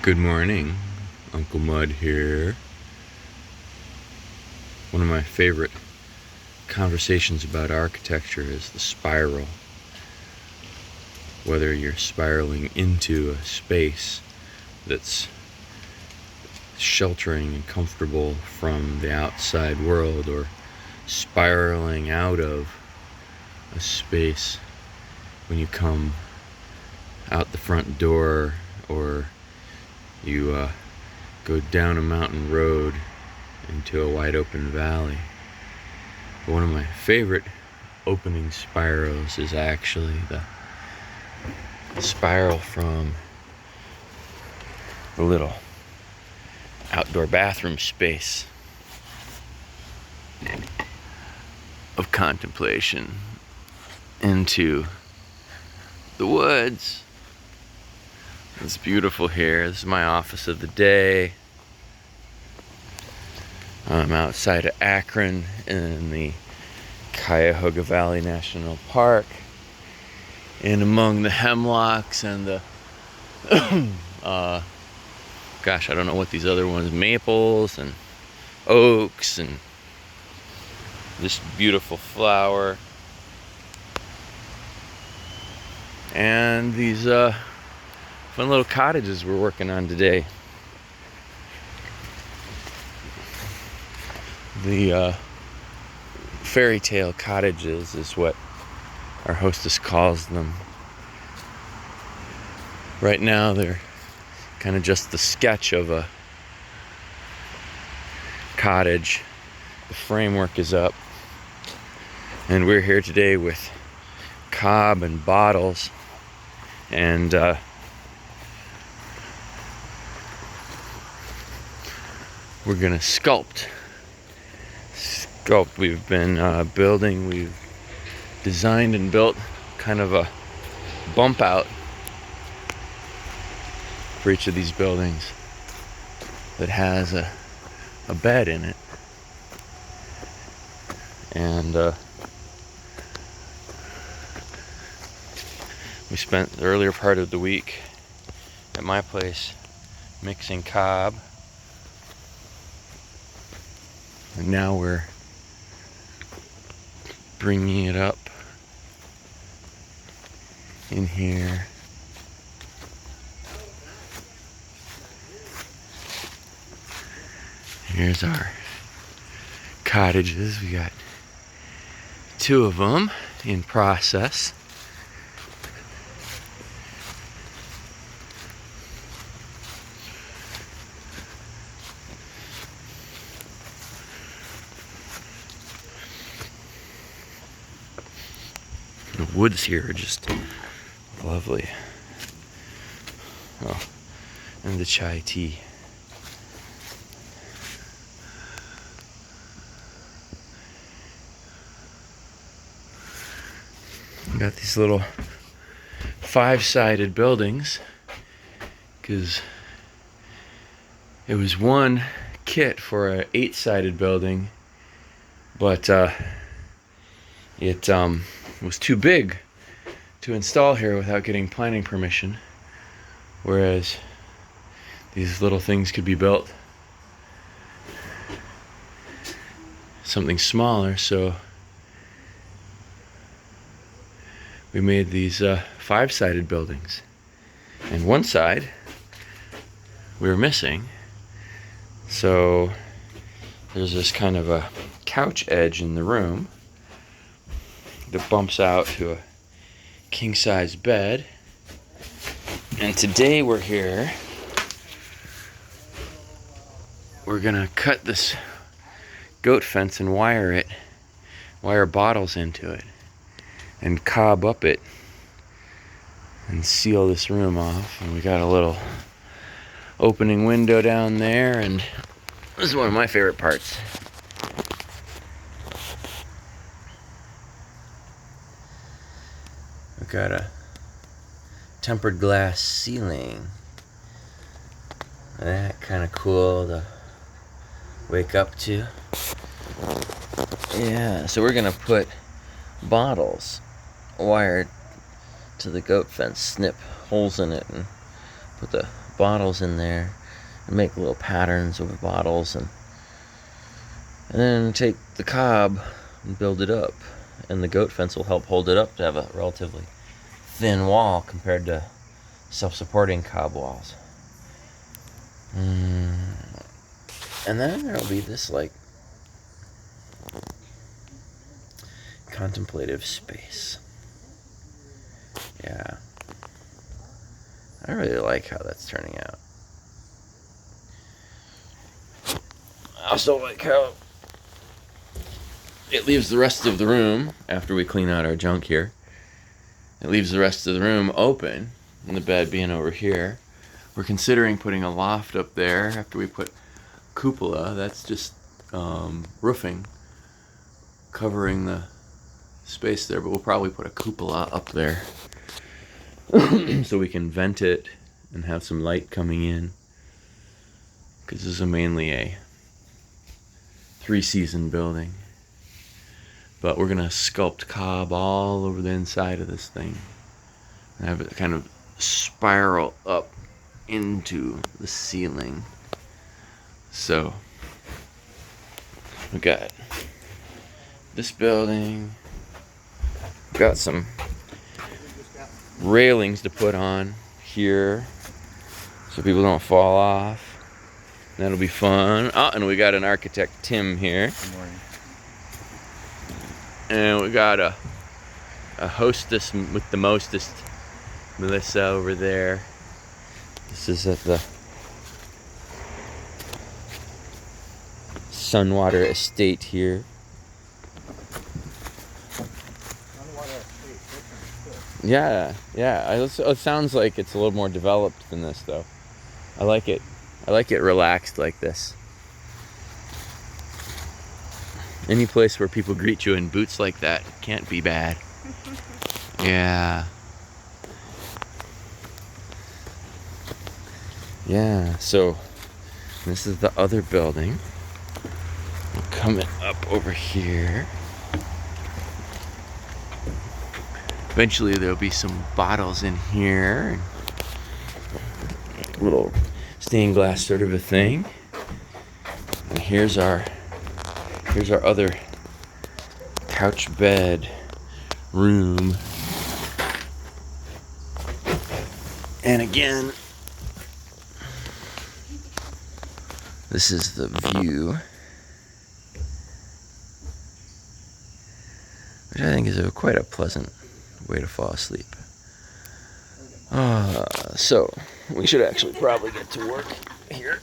Good morning, Uncle Mud here. One of my favorite conversations about architecture is the spiral. Whether you're spiraling into a space that's sheltering and comfortable from the outside world, or spiraling out of a space when you come out the front door, or you go down a mountain road into a wide open valley. One of my favorite opening spirals is actually the spiral from the little outdoor bathroom space of contemplation into the woods. It's beautiful here. This is my office of the day. I'm outside of Akron in the Cuyahoga Valley National Park, and among the hemlocks and the gosh, I don't know what these other ones, maples and oaks, and this beautiful flower, and these fun little cottages we're working on today. The Fairy Tale Cottages is what our hostess calls them. Right now they're kind of just the sketch of a cottage. The framework is up, and we're here today with cob and bottles, and we're gonna sculpt. We've been building. We've designed and built kind of a bump out for each of these buildings that has a bed in it, and we spent the earlier part of the week at my place mixing cob, and now we're bringing it up in here. Here's our cottages. We got 2 of them in process. The woods here are just lovely. Oh, and the chai tea. We got these little 5-sided buildings because it was one kit for an 8-sided building, but it was too big to install here without getting planning permission, whereas these little things could be built something smaller. So we made these 5-sided buildings, and one side we were missing, so there's this kind of a couch edge in the room that bumps out to a king-size bed. And today we're here, we're gonna cut this goat fence and wire bottles into it, and cob up it and seal this room off. And we got a little opening window down there, and this is one of my favorite parts. We've got a tempered glass ceiling. That kind of cool to wake up to. Yeah, so we're gonna put bottles wired to the goat fence, snip holes in it, and put the bottles in there and make little patterns over bottles, and then take the cob and build it up. And the goat fence will help hold it up to have a relatively thin wall compared to self-supporting cob walls. And then there'll be this like contemplative space. Yeah, I really like how that's turning out. I also like how it leaves the rest of the room, after we clean out our junk here, it leaves the rest of the room open, and the bed being over here. We're considering putting a loft up there after we put cupola. That's just roofing covering the space there, but we'll probably put a cupola up there so we can vent it and have some light coming in, because this is mainly a 3-season building. But we're gonna sculpt cob all over the inside of this thing and have it kind of spiral up into the ceiling. So we got this building, got some railings to put on here so people don't fall off. That'll be fun. Oh, and we got an architect, Tim, here. Good morning. And we got a hostess with the mostest, Melissa, over there. This is at the SunWater estate here. Yeah. It sounds like it's a little more developed than this, though. I like it. I like it relaxed like this. Any place where people greet you in boots like that can't be bad. Yeah. Yeah, so this is the other building. Coming up over here. Eventually there'll be some bottles in here. Little stained glass sort of a thing. And here's our other couch bed room. And again, this is the view, which I think is quite a pleasant way to fall asleep. So we should actually probably get to work here.